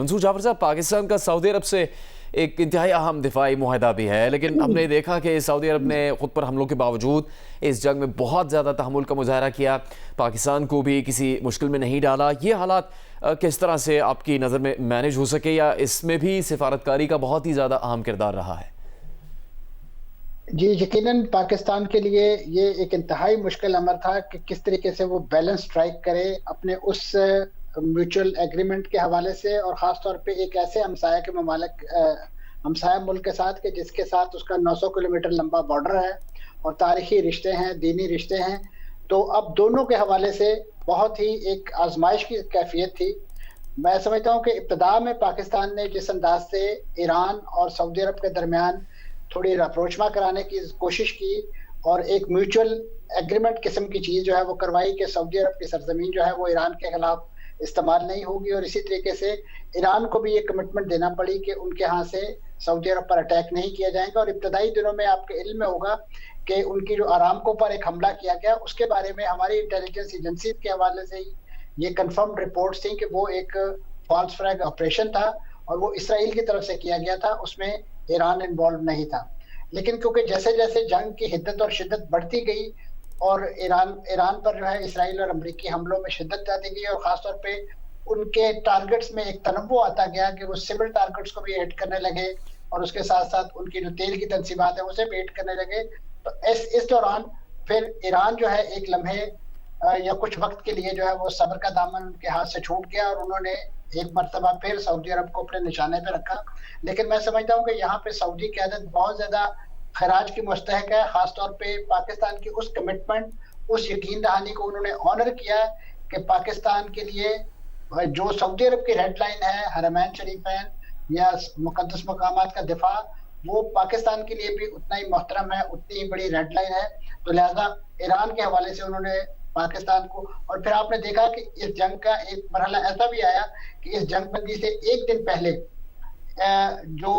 منصور جعفر صاحب، پاکستان کا سعودی عرب سے ایک انتہائی اہم دفاعی معاہدہ بھی ہے، لیکن ہم نے دیکھا کہ سعودی عرب نے خود پر حملوں کے باوجود اس جنگ میں بہت زیادہ تحمل کا مظاہرہ کیا، پاکستان کو بھی کسی مشکل میں نہیں ڈالا۔ یہ حالات کس طرح سے آپ کی نظر میں مینیج ہو سکے، یا اس میں بھی سفارتکاری کا بہت ہی زیادہ اہم کردار رہا ہے؟ جی یقیناً پاکستان کے لیے یہ ایک انتہائی مشکل امر تھا کہ کس طریقے سے وہ بیلنس اسٹرائک کرے اپنے اس میوچل ایگریمنٹ کے حوالے سے، اور خاص طور پہ ایک ایسے ہمسایہ ملک کے ساتھ کہ جس کے ساتھ اس کا 900 کلومیٹر لمبا بارڈر ہے اور تاریخی رشتے ہیں، دینی رشتے ہیں۔ تو اب دونوں کے حوالے سے بہت ہی ایک آزمائش کی کیفیت تھی۔ میں سمجھتا ہوں کہ ابتدا میں پاکستان نے جس انداز سے ایران اور سعودی عرب کے درمیان تھوڑی راپروچما کرانے کی کوشش کی اور ایک میوچل ایگریمنٹ قسم کی چیز جو ہے وہ کروائی کہ سعودی عرب کی سرزمین جو ہے وہ ایران کے خلاف استعمال نہیں ہوگی، اور اسی طریقے سے ایران کو بھی یہ کمٹمنٹ دینا پڑی کہ ان کے ہاں سے سعودی عرب پر اٹیک نہیں کیا جائے گا۔ اور ابتدائی دنوں میں آپ کے علم میں ہوگا کہ ان کی جو آرامکو پر ایک حملہ کیا گیا، اس کے بارے میں ہماری انٹیلیجنس ایجنسی کے حوالے سے ہی یہ کنفرم رپورٹس تھیں کہ وہ ایک فالس فلیگ آپریشن تھا اور وہ اسرائیل کی طرف سے کیا گیا تھا، اس میں ایران انوالو نہیں تھا۔ لیکن کیونکہ جیسے جیسے جنگ کی حدت اور شدت بڑھتی گئی اور ایران پر جو ہے اسرائیل اور امریکی حملوں میں شدت آتی گئی، اور خاص طور پہ ان کے ٹارگٹس میں ایک تنوع آتا گیا کہ وہ سول ٹارگٹس کو بھی ہٹ کرنے لگے اور اس کے ساتھ ساتھ ان کی جو تیل کی تنصیبات ہیں اسے بھی ہٹ کرنے لگے، تو اس دوران پھر ایران جو ہے ایک لمحے یا کچھ وقت کے لیے جو ہے وہ صبر کا دامن ان کے ہاتھ سے چھوٹ گیا اور انہوں نے ایک مرتبہ پھر سعودی عرب کو اپنے نشانے پہ رکھا۔ لیکن میں سمجھتا ہوں کہ یہاں پہ سعودی قیادت بہت زیادہ خراج کی مستحق ہے، خاص طور پہ پاکستان کی اس کمٹمنٹ، اس یقین دہانی کو انہوں نے آنر کیا کہ پاکستان کے لیے جو سعودی عرب کی ریڈ لائن ہے حرمین شریفین یا مقدس مقامات کا دفاع، وہ پاکستان کے لیے بھی اتنا ہی محترم ہے، اتنی ہی بڑی ریڈ لائن ہے۔ تو لہذا ایران کے حوالے سے انہوں نے پاکستان کو، اور پھر آپ نے دیکھا کہ اس جنگ کا ایک مرحلہ ایسا بھی آیا کہ اس جنگ بندی سے ایک دن پہلے جو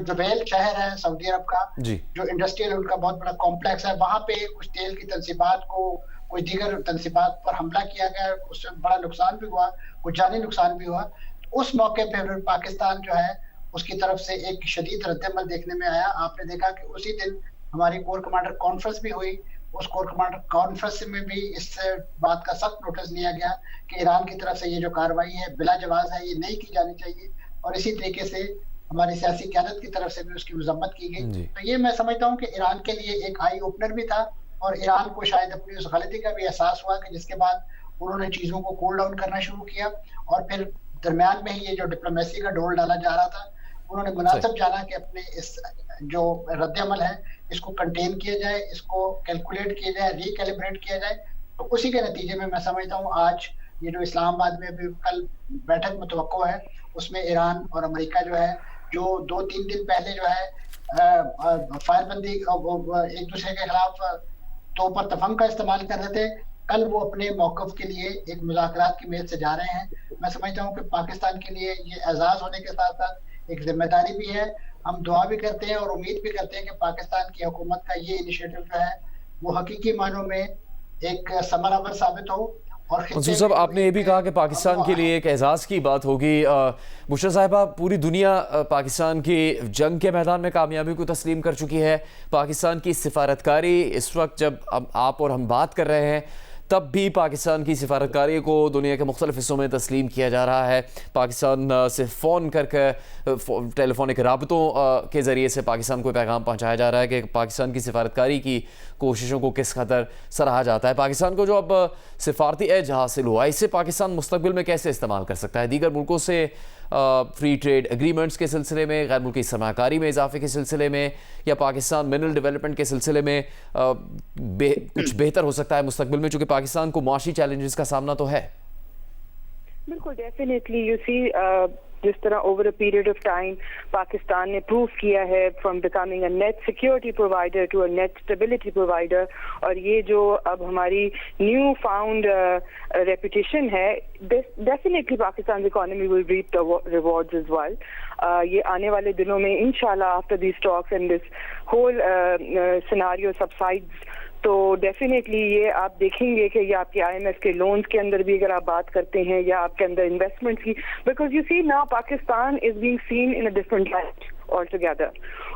جبیل شہر ہے سعودی عرب کا، جو انڈسٹریل ان کا بہت بڑا کمپلیکس ہے، وہاں پہ کچھ تیل کی تنصیبات کو، کوئی دیگر تنصیبات پر حملہ کیا گیا، اس سے بڑا نقصان بھی ہوا، کچھ جانی نقصان بھی ہوا۔ اس موقع پہ پاکستان جو ہے اس کی طرف سے ایک شدید رد عمل دیکھنے میں آیا۔ آپ نے دیکھا کہ اسی دن ہماری کور کمانڈر کانفرنس بھی ہوئی، اس کور کمانڈر کانفرنس میں بھی اس بات کا سخت نوٹس لیا گیا کہ ایران کی طرف سے یہ جو کارروائی ہے بلا جواز ہے، یہ نہیں کی جانی چاہیے، اور اسی طریقے سے ہماری سیاسی قیادت کی طرف سے بھی اس کی مذمت کی گئی۔ تو یہ میں سمجھتا ہوں کہ ایران کے لیے ایک آئی اوپنر بھی تھا، اور ایران کو شاید اپنی اس غلطی کا بھی احساس ہوا کہ جس کے بعد انہوں نے چیزوں کو کول ڈاؤن کرنا شروع کیا، اور پھر درمیان میں ہی یہ جو ڈپلومیسی کا ڈول ڈالا جا رہا تھا، انہوں نے مناسب جانا کہ اپنے اس جو رد عمل ہے اس کو کنٹین کیا جائے، اس کو کیلکولیٹ کیا جائے، ری کیلیبریٹ کیا جائے۔ تو اسی کے نتیجے میں میں سمجھتا ہوں آج یہ جو اسلام آباد میں بھی کل بیٹھک متوقع ہے، اس میں ایران اور امریکہ جو ہے، جو 2-3 دن پہلے جو ہے فائر بندی ایک دوسرے کے خلاف توپ اور تفنگ کا استعمال کر رہے تھے، کل وہ اپنے موقف کے لیے ایک مذاکرات کی میز سے جا رہے ہیں۔ میں سمجھتا ہوں کہ پاکستان کے لیے یہ اعزاز ہونے کے ساتھ ساتھ ایک ذمہ داری بھی ہے۔ ہم دعا بھی کرتے ہیں اور امید بھی کرتے ہیں کہ پاکستان کی حکومت کا یہ انیشیٹو جو ہے وہ حقیقی معنوں میں ایک ثمر آور ثابت ہو۔ منصور صاحب، آپ نے یہ بھی کہا کہ پاکستان کے لیے ایک اعزاز کی بات ہوگی۔ بشرا صاحبہ، پوری دنیا پاکستان کی جنگ کے میدان میں کامیابی کو تسلیم کر چکی ہے۔ پاکستان کی سفارتکاری اس وقت جب آپ اور ہم بات کر رہے ہیں تب بھی پاکستان کی سفارتکاری کو دنیا کے مختلف حصوں میں تسلیم کیا جا رہا ہے۔ پاکستان سے فون کر کے ٹیلی فونک رابطوں کے ذریعے سے پاکستان کو پیغام پہنچایا جا رہا ہے کہ پاکستان کی سفارتکاری کی کوششوں کو کس قدر سراہا جاتا ہے۔ پاکستان کو جو اب سفارتی ایج حاصل ہوا، اسے پاکستان مستقبل میں کیسے استعمال کر سکتا ہے؟ دیگر ملکوں سے فری ٹریڈ ایگریمنٹس کے سلسلے میں، غیر ملکی سرمایہ کاری میں اضافے کے سلسلے میں، یا پاکستان منرل ڈیولپمنٹ کے سلسلے میں کچھ بہتر ہو سکتا ہے مستقبل میں، چونکہ پاکستان کو معاشی چیلنجز کا سامنا تو ہے؟ بالکل، ڈیفینیٹلی یو سی جس طرح over a period of time Pakistan نے پروف کیا ہے from becoming a net security provider to a net stability provider, اور یہ جو اب ہماری نیو فاؤنڈ ریپوٹیشن ہے، definitely Pakistan economy will reap the rewards as well. یہ آنے والے دنوں میں انشاءاللہ after these talks and this whole scenario subsides تو ڈیفینیٹلی یہ آپ دیکھیں گے کہ یہ آپ کے آئی ایم ایف کے لونز کے اندر بھی اگر آپ بات کرتے ہیں یا آپ کے اندر انویسٹمنٹ کی, بیکاز یو سی نا Pakistan is being seen in a different light all together.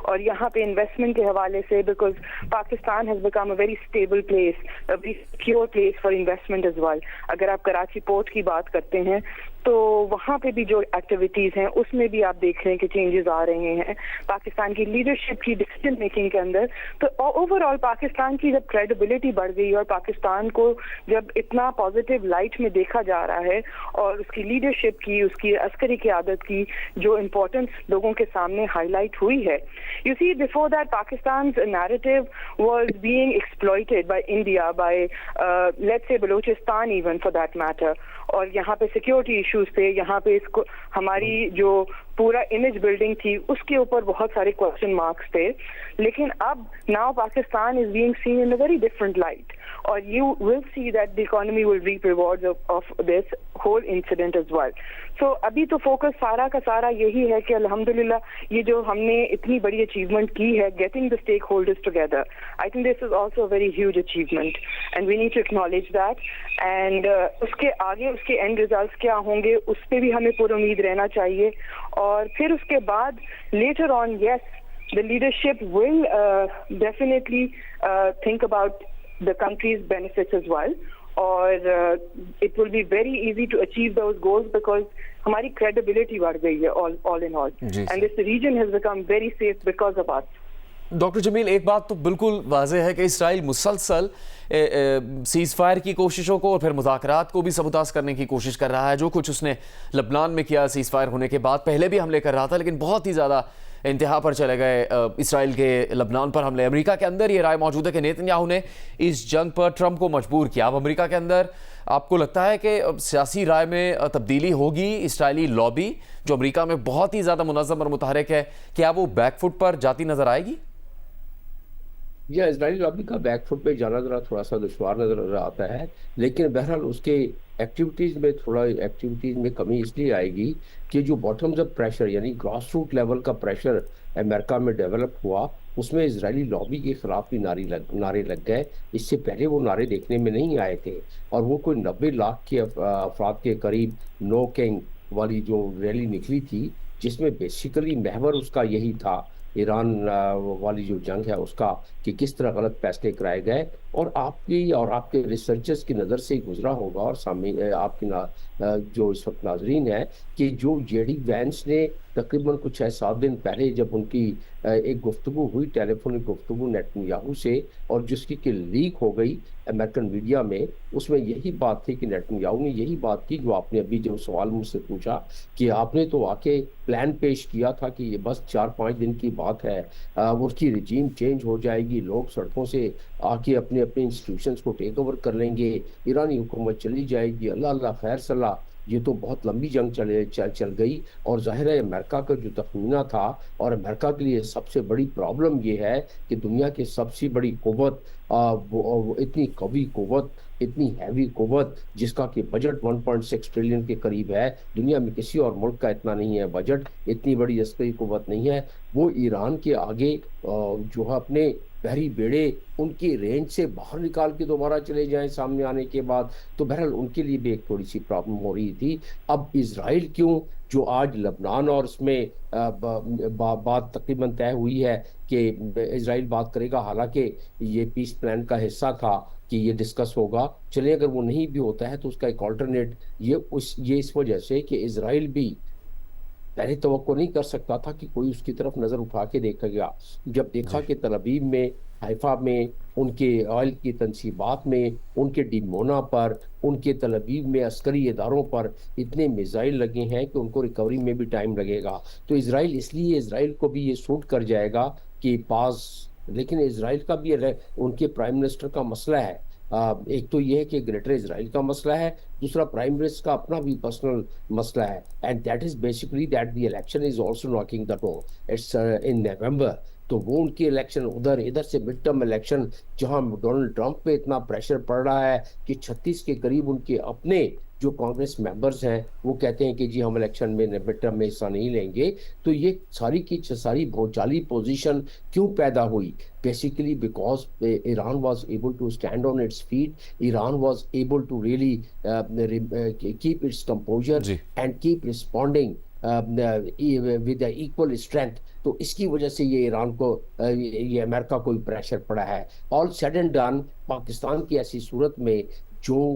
اور یہاں پہ انویسٹمنٹ کے حوالے سے because Pakistan has become a very stable place, a very secure place for investment as well. اگر آپ کراچی پورٹ کی بات کرتے ہیں تو وہاں پہ بھی جو ایکٹیویٹیز ہیں اس میں بھی آپ دیکھ رہے ہیں کہ چینجز آ رہے ہیں پاکستان کی لیڈرشپ کی ڈیسیژن میکنگ کے اندر. تو اوور آل پاکستان کی جب کریڈیبلٹی بڑھ گئی اور پاکستان کو جب اتنا پازیٹیو لائٹ میں دیکھا جا رہا ہے اور اس کی لیڈرشپ کی, اس کی عسکری قیادت کی جو امپورٹنس لوگوں کے سامنے ہائی لائٹ ہوئی ہے. You see, before that, Pakistan's narrative was being exploited by India, by, let's say, Balochistan even for that matter. اور یہاں پہ سیکیورٹی ایشوز تھے, یہاں پہ اس کو ہماری جو پورا امیج بلڈنگ تھی اس کے اوپر بہت سارے کوشچن مارکس تھے. لیکن اب now Pakistan is being seen in a very different light, اور you will see that the economy will reap rewards of this whole incident as well. So ابھی تو فوکس سارا کا سارا یہی ہے کہ الحمدللہ یہ جو ہم نے اتنی بڑی اچیومنٹ کی ہے, getting the stakeholders together, I think this is also very huge achievement and we need to acknowledge that. And اس کے آگے اس کے اینڈ ریزلٹس کیا ہوں گے اس پہ بھی ہمیں پر امید رہنا چاہیے. اور پھر اس کے بعد later on, yes, the leadership will definitely think about the country's benefits as well, or it will be very easy to achieve those goals because ہماری credibility بڑھ گئی ہے all in all, and this region has become very safe because of us. Doctor Jamil, ایک بات تو بالکل واضح ہے کہ اسرائیل مسلسل سیز فائر کی کوششوں کو اور پھر مذاکرات کو بھی سبوتاژ کرنے کی کوشش کر رہا ہے. جو کچھ اس نے لبنان میں کیا سیز فائر ہونے کے بعد, پہلے بھی حملے کر رہا تھا لیکن بہت ہی زیادہ انتہا پر چلے گئے اسرائیل کے لبنان پر حملے. امریکہ کے اندر یہ رائے موجود ہے کہ نیتن یاہو نے اس جنگ پر ٹرمپ کو مجبور کیا. اب امریکہ کے اندر آپ کو لگتا ہے کہ سیاسی رائے میں تبدیلی ہوگی؟ اسرائیلی لابی جو امریکہ میں بہت ہی زیادہ منظم اور متحرک ہے, کیا وہ بیک فٹ پر جاتی نظر آئے گی؟ یا اسرائیلی لابی کا بیک فٹ پہ جانا ذرا تھوڑا سا دشوار نظر آتا ہے, لیکن بہرحال اس کے ایکٹیویٹیز میں کمی اس لیے آئے گی کہ جو باٹمز اپ پریشر یعنی گراس روٹ لیول کا پریشر امریکہ میں ڈیولپ ہوا, اس میں اسرائیلی لابی کے خلاف بھی نعرے لگ گئے. اس سے پہلے وہ نعرے دیکھنے میں نہیں آئے تھے, اور وہ کوئی 90 لاکھ کے افراد کے قریب نو کنگ والی جو ریلی نکلی تھی, جس میں بیسیکلی محور اس کا یہی تھا ایران والی جو جنگ ہے اس کا, کہ کس طرح غلط فیصلے کرائے گئے. اور آپ کی اور آپ کے ریسرچرز کی نظر سے گزرا ہوگا, اور سامنے آپ کی جو اس وقت ناظرین ہے, کہ جو جے ڈی وینس نے تقریباً کچھ 7 دن پہلے جب ان کی ایک گفتگو ہوئی, ٹیلی فونک گفتگو نیتن یاہو سے, اور جس کی کہ لیک ہو گئی امریکن میڈیا میں, اس میں یہی بات تھی کہ نیتن یاہو نے یہی بات کی جو آپ نے ابھی جو سوال مجھ سے پوچھا, کہ آپ نے تو آ کے پلان پیش کیا تھا کہ یہ بس 4-5 دن کی بات ہے, اس کی رجیم چینج ہو جائے گی, لوگ سڑکوں سے آ کے اپنے انسٹیٹیوشنز کو ٹیک اوور کر لیں گے, ایرانی حکومت چلی جائے گی, اللہ خیر صلاح. یہ تو بہت لمبی جنگ چل گئی, اور ظاہر ہے امریکہ کا جو تخمینہ تھا, اور امریکہ کے لیے سب سے بڑی پرابلم یہ ہے کہ دنیا کی سب سے بڑی قوت, اتنی قوی قوت, اتنی ہیوی قوت, جس کا کہ بجٹ 1.6 ٹریلین کے قریب ہے, دنیا میں کسی اور ملک کا اتنا نہیں ہے بجٹ, اتنی بڑی عسکری قوت نہیں ہے, وہ ایران کے آگے جو ہے اپنے بحری بیڑے ان کی رینج سے باہر نکال کے دوبارہ چلے جائیں سامنے آنے کے بعد, تو بہرحال ان کے لیے بھی ایک تھوڑی سی پرابلم ہو رہی تھی. اب اسرائیل کیوں, جو آج لبنان اور اس میں بات تقریباً طے ہوئی ہے کہ اسرائیل بات کرے گا, حالانکہ یہ پیس پلان کا حصہ تھا کہ یہ ڈسکس ہوگا, چلیں اگر وہ نہیں بھی ہوتا ہے تو اس کا ایک آلٹرنیٹ یہ اس وجہ سے کہ اسرائیل بھی پہلے توقع نہیں کر سکتا تھا کہ کوئی اس کی طرف نظر اٹھا کے دیکھے گا. جب دیکھا کہ تل ابیب میں, حیفا میں, ان کے آئل کی تنصیبات میں, ان کے ڈیمونا پر, ان کے تل ابیب میں عسکری اداروں پر اتنے میزائل لگے ہیں کہ ان کو ریکوری میں بھی ٹائم لگے گا. تو اسرائیل, اس لیے اسرائیل کو بھی یہ سوٹ کر جائے گا کہ لیکن اسرائیل کا بھی ان کے پرائم منسٹر کا مسئلہ ہے. ایک تو یہ ہے کہ گریٹر اسرائیل کا مسئلہ ہے, دوسرا پرائم منسٹر کا اپنا بھی پرسنل مسئلہ ہے, and that is basically that the election is also knocking the door, it's in November. تو وہ ان کی الیکشن ادھر سے مڈ ٹرم الیکشن, جہاں ڈونلڈ ٹرمپ پہ اتنا پریشر پڑ رہا ہے کہ 36 کے قریب ان کے اپنے جو کانگریس ممبرز ہیں وہ کہتے ہیں کہ جی ہم الیکشن میں مڈ ٹرم میں حصہ نہیں لیں گے. تو یہ ساری کی ساری بھونچالی پوزیشن کیوں پیدا ہوئی؟ Basically because Iran was able to stand on its feet, Iran was able to really keep its composure and keep responding with equal strength. تو اس کی وجہ سے یہ ایران کو یہ امریکہ کو پریشر پڑا ہے. آل سیڈ اینڈ ڈن پاکستان کی ایسی صورت میں جو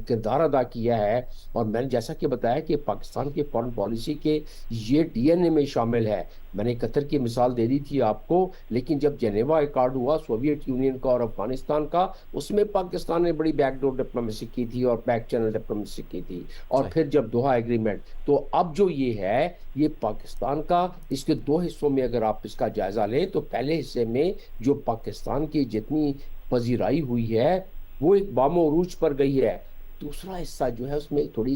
کردار ادا کیا ہے, اور میں نے جیسا کہ بتایا کہ پاکستان کے فارن پالیسی کے یہ ڈی این اے میں شامل ہے. میں نے قطر کی مثال دے دی تھی آپ کو, لیکن جب جنیوا ایکارڈ ہوا سوویت یونین کا اور افغانستان کا, اس میں پاکستان نے بڑی بیک ڈور ڈپلومیسی کی تھی اور بیک چینل ڈپلومیسی کی تھی. اور پھر جب دوحہ ایگریمنٹ, تو اب جو یہ ہے یہ پاکستان کا, اس کے دو حصوں میں اگر آپ اس کا جائزہ لیں تو پہلے حصے میں جو پاکستان کی جتنی پذیرائی ہوئی ہے وہ ایک بام و عروج پر گئی ہے. دوسرا حصہ جو ہے اس میں تھوڑی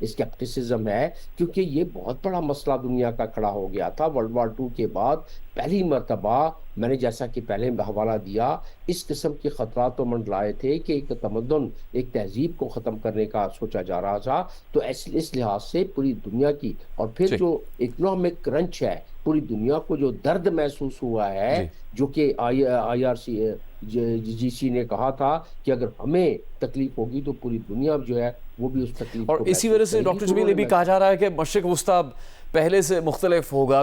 اسکیپٹسزم ہے, کیونکہ یہ بہت بڑا مسئلہ دنیا کا کھڑا ہو گیا تھا ورلڈ وار 2 کے بعد. پہلی مرتبہ میں نے جیسا کہ پہلے حوالہ دیا, اس قسم کے خطرات تو منڈلائے تھے کہ ایک تمدن, ایک تہذیب کو ختم کرنے کا سوچا جا رہا تھا. تو اس لحاظ سے پوری دنیا کی, اور پھر جو اکنامک کرنچ ہے, پوری دنیا کو جو درد محسوس ہوا ہے, جو کہ IRGC نے کہا تھا کہ اگر ہمیں تکلیف ہوگی تو پوری دنیا جو ہے وہ بھی اس تکلیف کو. اور اسی وجہ سے ڈاکٹر جمیل یہ بھی کہا جا رہا ہے کہ مشرق وسطیٰ پہلے سے مختلف ہوگا.